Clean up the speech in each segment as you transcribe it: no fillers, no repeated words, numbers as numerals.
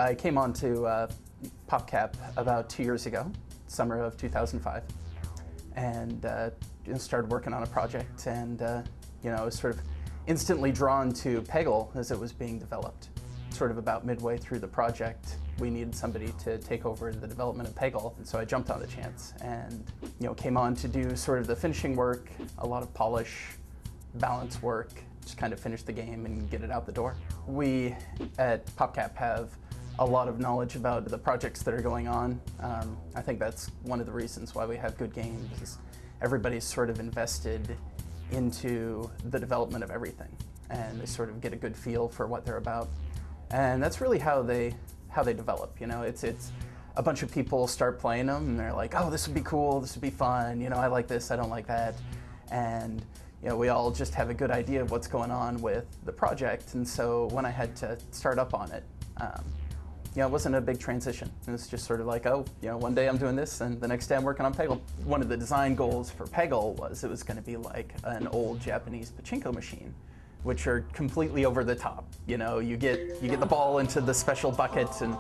I came on to PopCap about 2 years ago, summer of 2005, and started working on a project, and I was sort of instantly drawn to Peggle as it was being developed. Sort of about midway through the project, we needed somebody to take over the development of Peggle, and so I jumped on the chance and came on to do sort of the finishing work, a lot of polish, balance work, just kind of finish the game and get it out the door. We at PopCap have a lot of knowledge about the projects that are going on. I think that's one of the reasons why we have good games, is everybody's sort of invested into the development of everything, and they sort of get a good feel for what they're about. And that's really how they develop. It's a bunch of people start playing them, and they're like, oh, this would be cool, this would be fun, I like this, I don't like that. And we all just have a good idea of what's going on with the project. And so when I had to start up on it, it wasn't a big transition. It was just sort of like, one day I'm doing this, and the next day I'm working on Peggle. One of the design goals for Peggle was it was going to be like an old Japanese pachinko machine, which are completely over the top. You get the ball into the special bucket, and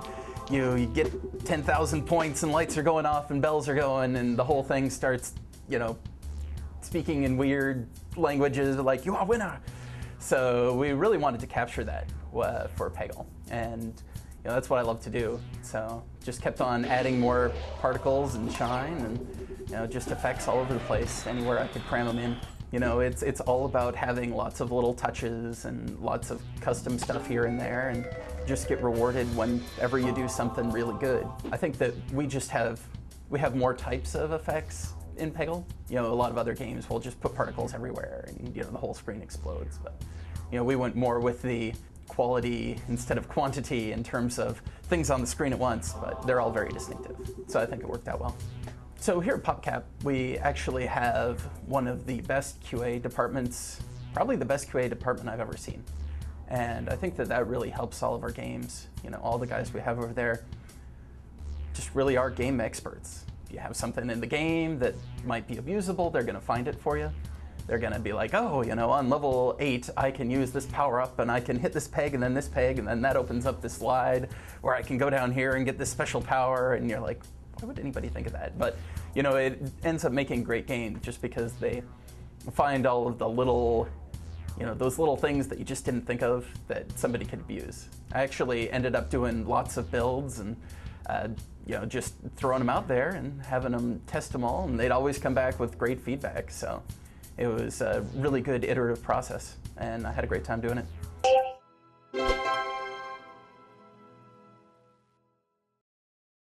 you get 10,000 points, and lights are going off, and bells are going, and the whole thing starts, speaking in weird languages like, you are winner. So we really wanted to capture that for Peggle, and that's what I love to do. So just kept on adding more particles and shine, and just effects all over the place, anywhere I could cram them in. It's all about having lots of little touches and lots of custom stuff here and there, and just get rewarded whenever you do something really good. I think that we have more types of effects in Peggle. A lot of other games will just put particles everywhere, and the whole screen explodes. But we went more with the quality instead of quantity in terms of things on the screen at once, but they're all very distinctive. So I think it worked out well. So here at PopCap, we actually have one of the best QA departments, probably the best QA department I've ever seen. And I think that really helps all of our games. All the guys we have over there just really are game experts. If you have something in the game that might be abusable, they're gonna find it for you. They're gonna be like, oh, on level 8, I can use this power up, and I can hit this peg, and then this peg, and then that opens up this slide where I can go down here and get this special power. And you're like, why would anybody think of that? But it ends up making great games just because they find all of the little, those little things that you just didn't think of that somebody could abuse. I actually ended up doing lots of builds and just throwing them out there and having them test them all, and they'd always come back with great feedback. So it was a really good iterative process, and I had a great time doing it.